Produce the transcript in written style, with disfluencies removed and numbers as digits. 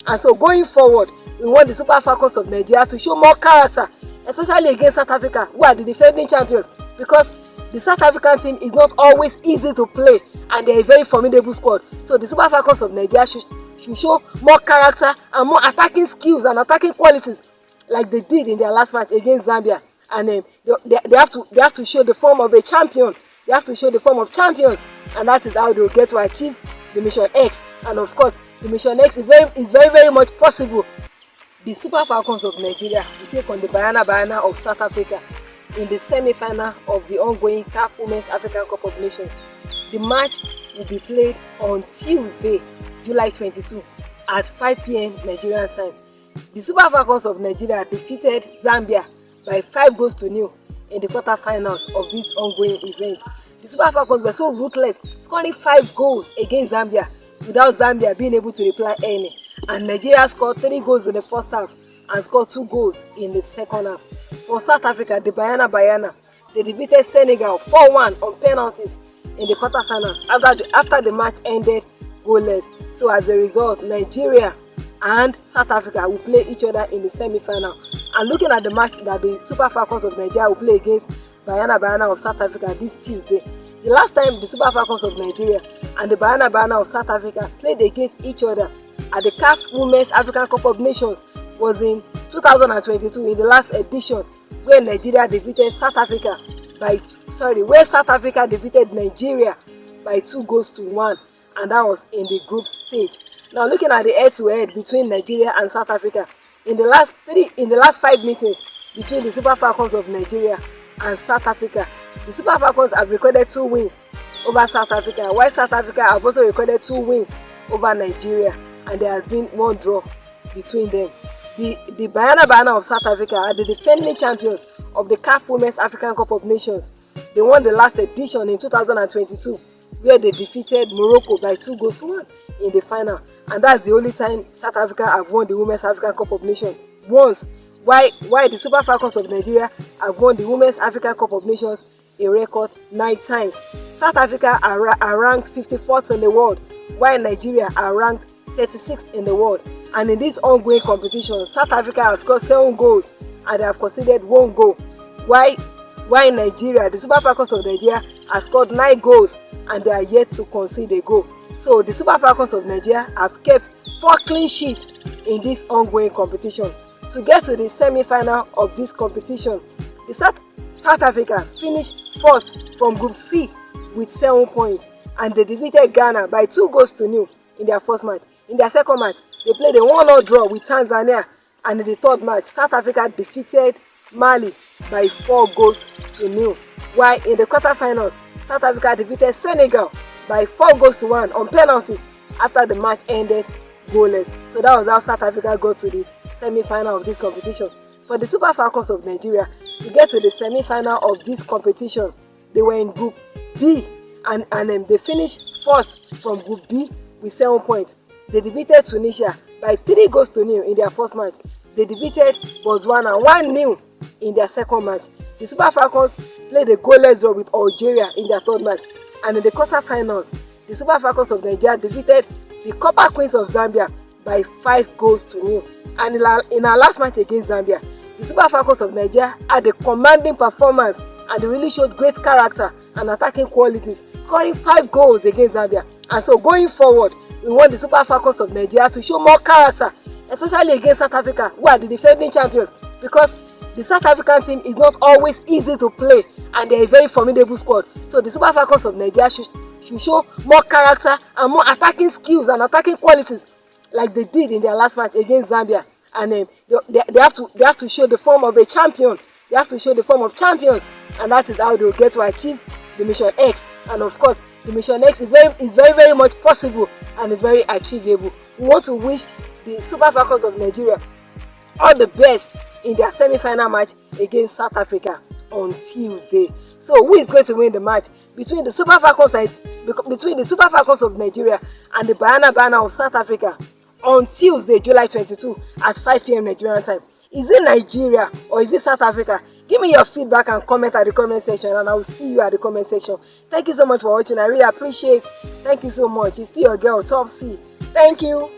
And so going forward, we want the Super Falcons of Nigeria to show more character, especially against South Africa, who are the defending champions, because the South African team is not always easy to play and they are a very formidable squad. So the Super Falcons of Nigeria should show more character and more attacking skills and attacking qualities like they did in their last match against Zambia. And they have to show the form of a champion. They have to show the form of champions, and that is how they will get to achieve the Mission X. And of course, the Mission X is very much possible. The Super Falcons of Nigeria will take on the Banyana of South Africa in the semi-final of the ongoing CAF Women's African Cup of Nations. The match will be played on Tuesday, July 22 at 5 p.m. Nigerian time. The Super Falcons of Nigeria defeated Zambia by 5-0 in the quarterfinals of this ongoing event. The Super Falcons were so ruthless, scoring 5 goals against Zambia without Zambia being able to reply any. And Nigeria scored 3 goals in the first half and scored 2 goals in the second half. For South Africa, the Banyana, they defeated Senegal 4-1 on penalties in the quarterfinals after the match ended goalless. So as a result, Nigeria and South Africa will play each other in the semi-final. And looking at the match that the Super Falcons of Nigeria will play against Banyana of South Africa this Tuesday, the last time the Super Falcons of Nigeria and the Banyana of South Africa played against each other at the CAF Women's African Cup of Nations was in 2022, in the last edition, where Nigeria defeated South Africa where South Africa defeated Nigeria by 2-1, and that was in the group stage. Now looking at the head-to-head between Nigeria and South Africa, in the last 5 meetings between the Super Falcons of Nigeria and South Africa, the Super Falcons have recorded 2 wins over South Africa, while South Africa have also recorded 2 wins over Nigeria, and there has been 1 draw between them. The Banyana of South Africa are the defending champions of the CAF Women's African Cup of Nations. They won the last edition in 2022, where they defeated Morocco by 2-1 in the final, and that's the only time South Africa have won the Women's African Cup of Nations once. Why the Super Falcons of Nigeria have won the Women's African Cup of Nations a record 9 times. South Africa are ranked 54th in the world, while Nigeria are ranked 36th in the world. And in this ongoing competition, South Africa have scored 7 goals and they have conceded 1 goal. While Nigeria, the Super Falcons of Nigeria, have scored 9 goals and they are yet to concede a goal. So the Super Falcons of Nigeria have kept 4 clean sheets in this ongoing competition. To get to the semi-final of this competition, the South Africa finished first from Group C with 7 points, and they defeated Ghana by 2-0 in their first match. In their second match, they played a 1-1 draw with Tanzania, and in the third match, South Africa defeated Mali by 4-0. While in the quarterfinals, South Africa defeated Senegal by 4-1 on penalties after the match ended goalless. So that was how South Africa got to the semi-final of this competition. For the Super Falcons of Nigeria to get to the semi-final of this competition, they were in Group B, and they finished first from Group B with 7 points. They defeated Tunisia by 3-0 in their first match. They defeated Botswana 1-0 in their second match. The Super Falcons played a goalless draw with Algeria in their third match. And in the quarterfinals, the Super Falcons of Nigeria defeated the Copper Queens of Zambia by 5-0. And in our last match against Zambia, the Super Falcons of Nigeria had a commanding performance and they really showed great character and attacking qualities, scoring 5 goals against Zambia. And so going forward, we want the Super Falcons of Nigeria to show more character, especially against South Africa, who are the defending champions, because the South African team is not always easy to play and they are a very formidable squad. So the Super Falcons of Nigeria should show more character and more attacking skills and attacking qualities like they did in their last match against Zambia. And they have to show the form of a champion. They have to show the form of champions, and that is how they will get to achieve the Mission X. And of course, the Mission X is very much possible and is very achievable. We want to wish the Super Falcons of Nigeria all the best in their semi-final match against South Africa on Tuesday. So who is going to win the match between the Super Falcons of Nigeria and the Banyana of South Africa on Tuesday, July 22 at 5 p.m. Nigerian time? Is it Nigeria or is it South Africa? Give me your feedback and comment at the comment section, and I will see you at the comment section. Thank you so much for watching. I really appreciate it. Thank you so much. It's still your girl, Top C. Thank you.